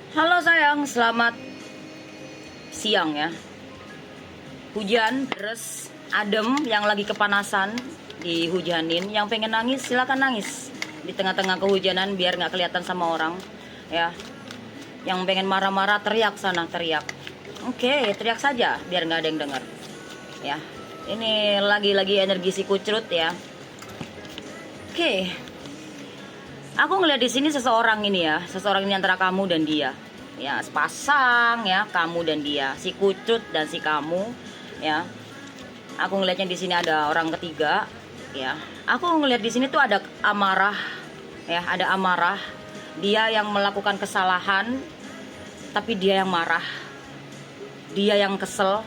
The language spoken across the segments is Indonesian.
Halo sayang, selamat siang ya. Hujan, deras, adem, yang lagi kepanasan dihujanin. Yang pengen nangis silakan nangis di tengah-tengah kehujanan biar nggak kelihatan sama orang ya. Yang pengen marah-marah teriak sana, teriak. Oke, teriak saja biar nggak ada yang dengar ya. Ini lagi-lagi energi si kucrut ya. Oke, aku ngeliat di sini seseorang ini ya, seseorang ini antara kamu dan dia. Ya, sepasang ya, kamu dan dia, si kucut dan si kamu ya. Aku ngelihatnya di sini ada orang ketiga ya. Aku ngelihat di sini tuh ada amarah ya, ada amarah. Dia yang melakukan kesalahan tapi dia yang marah. Dia yang kesel,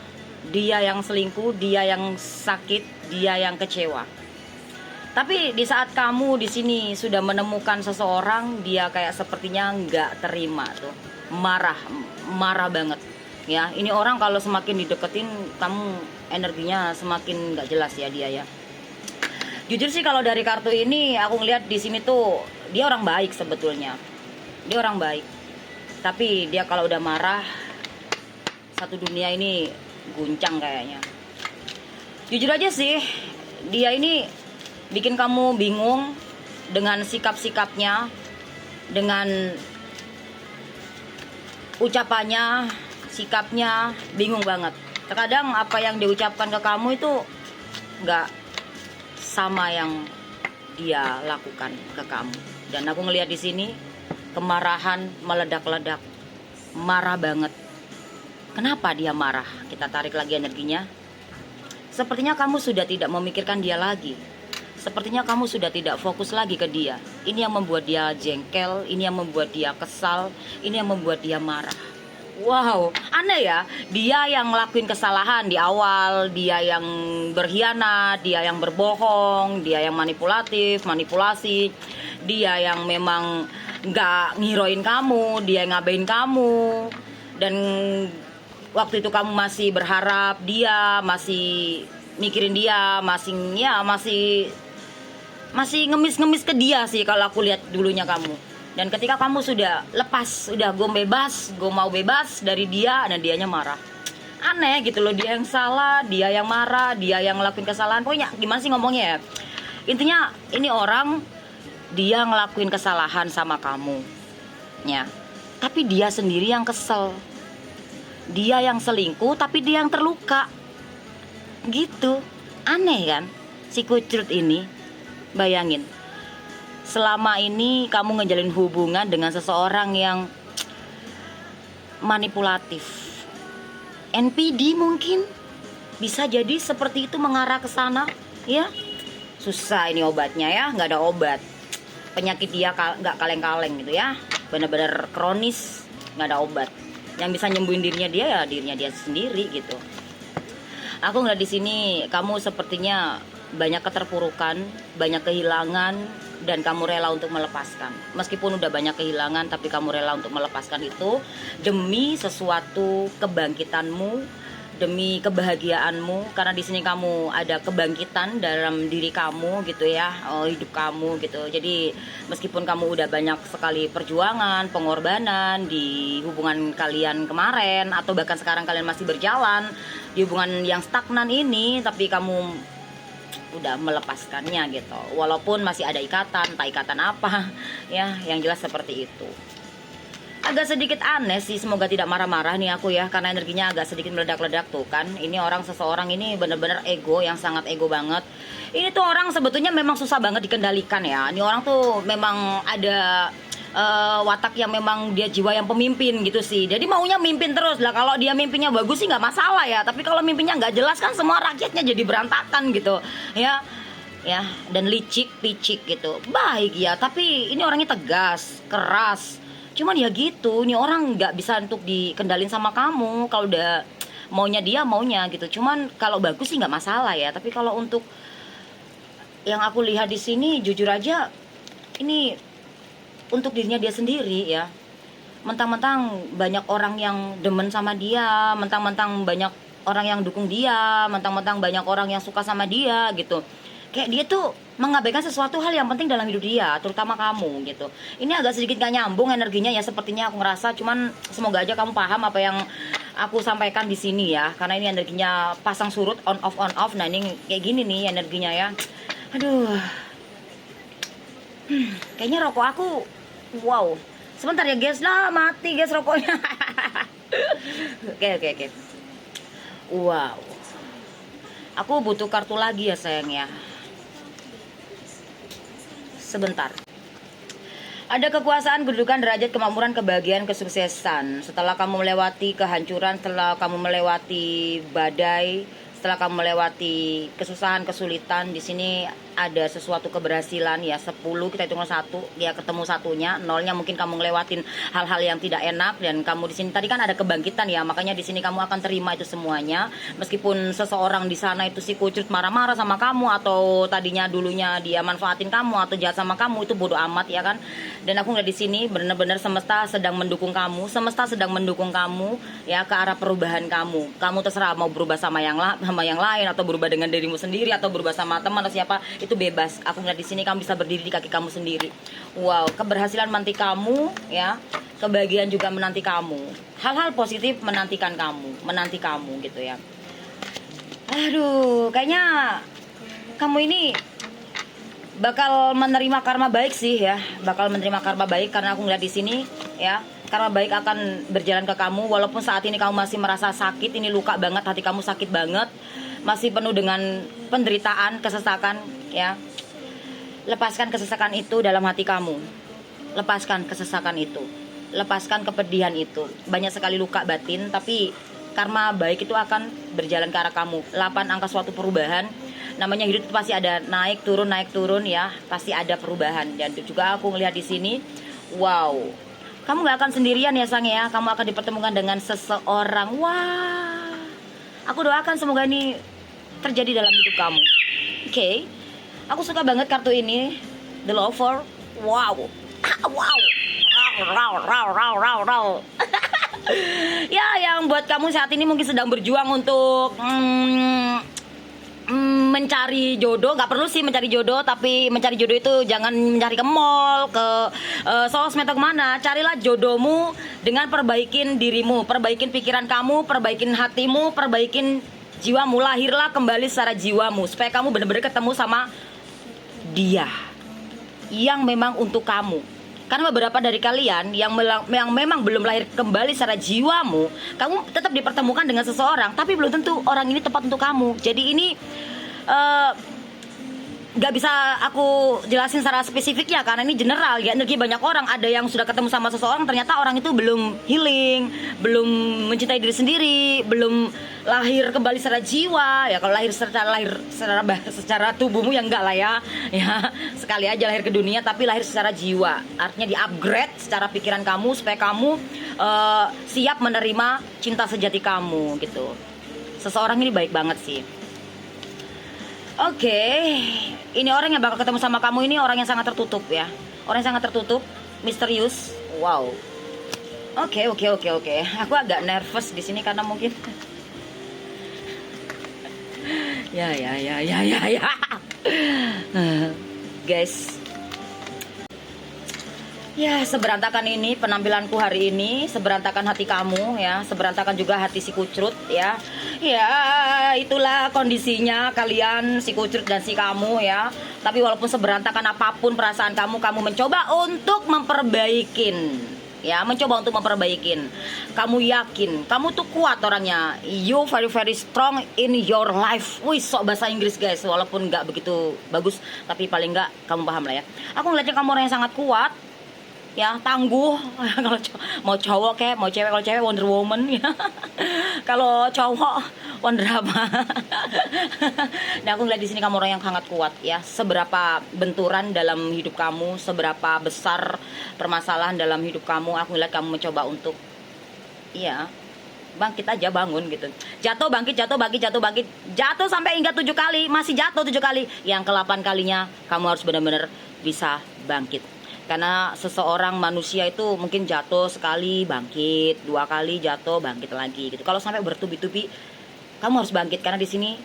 dia yang selingkuh, dia yang sakit, dia yang kecewa. Tapi di saat kamu di sini sudah menemukan seseorang, dia kayak sepertinya nggak terima tuh, marah, marah banget. Ya, ini orang kalau semakin dideketin, kamu energinya semakin nggak jelas ya dia ya. Jujur sih kalau dari kartu ini, aku ngeliat di sini tuh dia orang baik sebetulnya, dia orang baik. Tapi dia kalau udah marah, satu dunia ini guncang kayaknya. Jujur aja sih, dia ini bikin kamu bingung dengan sikap-sikapnya, dengan ucapannya, sikapnya, bingung banget. Terkadang apa yang diucapkan ke kamu itu nggak sama yang dia lakukan ke kamu. Dan aku ngelihat di sini kemarahan meledak-ledak, marah banget. Kenapa dia marah? Kita tarik lagi energinya. Sepertinya kamu sudah tidak memikirkan dia lagi. Sepertinya kamu sudah tidak fokus lagi ke dia. Ini yang membuat dia jengkel, ini yang membuat dia kesal, ini yang membuat dia marah. Wow, aneh ya. Dia yang ngelakuin kesalahan di awal, dia yang berkhianat, dia yang berbohong, dia yang manipulatif, manipulasi, dia yang memang nggak ngiroin kamu, dia yang ngabain kamu. Dan waktu itu kamu masih berharap dia, masih mikirin dia, masih ngemis-ngemis ke dia sih kalau aku lihat dulunya kamu. Dan ketika kamu sudah lepas, udah gue mau bebas dari dia, dan dianya marah. Aneh gitu loh, dia yang salah, dia yang marah, dia yang ngelakuin kesalahan. Pokoknya gimana sih ngomongnya ya? Intinya ini orang, dia ngelakuin kesalahan sama kamu ya. Tapi dia sendiri yang kesel. Dia yang selingkuh tapi dia yang terluka. Gitu. Aneh kan si kucrut ini. Bayangin, selama ini kamu ngejalin hubungan dengan seseorang yang manipulatif, NPD mungkin, bisa jadi seperti itu mengarah ke sana, ya. Susah ini obatnya ya, nggak ada obat. Penyakit dia nggak kaleng-kaleng gitu ya, benar-benar kronis, nggak ada obat. Yang bisa nyembuhin dirinya dia sendiri gitu. Aku ngeliat di sini kamu sepertinya banyak keterpurukan, banyak kehilangan, dan kamu rela untuk melepaskan. Meskipun udah banyak kehilangan, tapi kamu rela untuk melepaskan itu demi sesuatu kebangkitanmu, demi kebahagiaanmu. Karena di sini kamu ada kebangkitan dalam diri kamu gitu ya, hidup kamu gitu. Jadi meskipun kamu udah banyak sekali perjuangan, pengorbanan di hubungan kalian kemarin, atau bahkan sekarang kalian masih berjalan di hubungan yang stagnan ini, tapi kamu udah melepaskannya gitu, walaupun masih ada ikatan, entah ikatan apa ya, yang jelas seperti itu. Agak sedikit aneh sih, semoga tidak marah-marah nih aku ya, karena energinya agak sedikit meledak-ledak tuh kan. Ini orang, seseorang ini bener-bener ego, yang sangat ego banget. Ini tuh orang sebetulnya memang susah banget dikendalikan ya. Ini orang tuh memang ada watak yang memang dia jiwa yang pemimpin gitu sih. Jadi maunya mimpin terus lah. Kalau dia mimpinya bagus sih nggak masalah ya. Tapi kalau mimpinya nggak jelas kan semua rakyatnya jadi berantakan gitu ya. Ya, dan licik picik gitu. Baik ya, tapi ini orangnya tegas, keras. Cuman ya gitu, ini orang nggak bisa untuk dikendalin sama kamu. Kalau udah maunya dia maunya gitu. Cuman kalau bagus sih nggak masalah ya. Tapi kalau untuk yang aku lihat di sini, jujur aja, ini untuk dirinya dia sendiri ya. Mentang-mentang banyak orang yang demen sama dia, mentang-mentang banyak orang yang dukung dia, mentang-mentang banyak orang yang suka sama dia gitu. Kayak dia tuh mengabaikan sesuatu hal yang penting dalam hidup dia, terutama kamu gitu. Ini agak sedikit gak nyambung energinya ya, sepertinya aku ngerasa. Cuman semoga aja kamu paham apa yang aku sampaikan di sini ya, karena ini energinya pasang surut, on off on off. Nah ini kayak gini nih energinya ya. Aduh, kayaknya rokok aku, wow. Sebentar ya guys, lah mati guys rokoknya. Oke. Wow, aku butuh kartu lagi ya sayang ya. Sebentar. Ada kekuasaan, kedudukan, derajat, kemakmuran, kebahagiaan, kesuksesan. Setelah kamu melewati kehancuran, setelah kamu melewati badai, setelah kamu melewati kesusahan, kesulitan, di sini ada sesuatu keberhasilan ya. 10 kita hitung 1, ya ketemu satunya, nolnya mungkin kamu ngelewatin hal-hal yang tidak enak, dan kamu di sini tadi kan ada kebangkitan ya, makanya di sini kamu akan terima itu semuanya. Meskipun seseorang di sana itu si kucut marah-marah sama kamu, atau tadinya dulunya dia manfaatin kamu atau jahat sama kamu, itu bodoh amat ya kan. Dan aku ngeliat di sini benar-benar semesta sedang mendukung kamu, semesta sedang mendukung kamu ya ke arah perubahan kamu. Kamu terserah mau berubah sama yang lain, atau berubah dengan dirimu sendiri, atau berubah sama teman atau siapa, itu bebas. Aku ngeliat di sini kamu bisa berdiri di kaki kamu sendiri. Wow, keberhasilan menanti kamu ya, kebahagiaan juga menanti kamu, hal-hal positif menanti kamu gitu ya. Aduh, kayaknya kamu ini bakal menerima karma baik sih ya, bakal menerima karma baik, karena aku ngeliat di sini ya, karma baik akan berjalan ke kamu. Walaupun saat ini kamu masih merasa sakit, ini luka banget, hati kamu sakit banget, masih penuh dengan penderitaan, kesesakan ya. Lepaskan kesesakan itu dalam hati kamu, lepaskan kesesakan itu, lepaskan kepedihan itu. Banyak sekali luka batin, tapi karma baik itu akan berjalan ke arah kamu. 8 angka suatu perubahan. Namanya hidup pasti ada naik turun ya, pasti ada perubahan. Dan itu juga aku ngelihat di sini, wow, kamu gak akan sendirian ya sang ya, kamu akan dipertemukan dengan seseorang. Wah, aku doakan semoga ini terjadi dalam hidup kamu. Oke, aku suka banget kartu ini, The Lover. Wow, wow, raw. Ya, yang buat kamu saat ini mungkin sedang berjuang untuk mencari jodoh. Gak perlu sih mencari jodoh, tapi mencari jodoh itu jangan mencari ke mall, ke sosmed atau kemana. Carilah jodohmu dengan perbaikin dirimu, perbaikin pikiran kamu, perbaikin hatimu, perbaikin jiwamu. Lahirlah kembali secara jiwamu, supaya kamu benar-benar ketemu sama dia yang memang untuk kamu. Karena beberapa dari kalian yang memang belum lahir kembali secara jiwamu, kamu tetap dipertemukan dengan seseorang, tapi belum tentu orang ini tepat untuk kamu. Jadi ini gak bisa aku jelasin secara spesifiknya, karena ini general ya, energi banyak orang. Ada yang sudah ketemu sama seseorang, ternyata orang itu belum healing, belum mencintai diri sendiri, belum lahir kembali secara jiwa ya. Kalau lahir secara tubuhmu ya enggak lah ya, sekali aja lahir ke dunia, tapi lahir secara jiwa, artinya di upgrade secara pikiran kamu, supaya kamu siap menerima cinta sejati kamu gitu. Seseorang ini baik banget sih. Oke, ini orang yang bakal ketemu sama kamu ini orang yang sangat tertutup ya, orang yang sangat tertutup, misterius. Wow. Oke. Aku agak nervous di sini karena mungkin ya. Guys, ya, seberantakan ini penampilanku hari ini, seberantakan hati kamu ya, seberantakan juga hati si kucrut ya. Ya, itulah kondisinya kalian, si kucrut dan si kamu ya. Tapi walaupun seberantakan apapun perasaan kamu, kamu mencoba untuk memperbaikin ya, mencoba untuk memperbaikin. Kamu yakin, kamu tuh kuat orangnya. You very strong in your life. Wih, sok bahasa Inggris guys, walaupun nggak begitu bagus, tapi paling nggak kamu paham lah ya. Aku ngeliatnya kamu orang yang sangat kuat ya, tangguh. Kalau mau cowok kayak mau cewek, kalau cewek Wonder Woman ya. Kalau cowok Wonder apa? Nah, aku ngeliat di sini kamu orang yang sangat kuat ya. Seberapa benturan dalam hidup kamu, seberapa besar permasalahan dalam hidup kamu, aku ngeliat kamu mencoba untuk ya bangkit aja, bangun gitu. Jatuh bangkit, jatuh sampai hingga 7 kali, masih jatuh 7 kali. Yang ke-8 kalinya kamu harus benar-benar bisa bangkit. Karena seseorang manusia itu mungkin jatuh sekali, bangkit, 2 kali jatuh, bangkit lagi gitu. Kalau sampai bertubi-tubi, kamu harus bangkit, karena di sini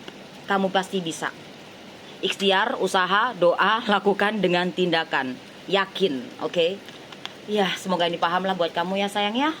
kamu pasti bisa. Ikhtiar, usaha, doa, lakukan dengan tindakan. Yakin, oke? Ya, semoga ini paham lah buat kamu ya sayang ya.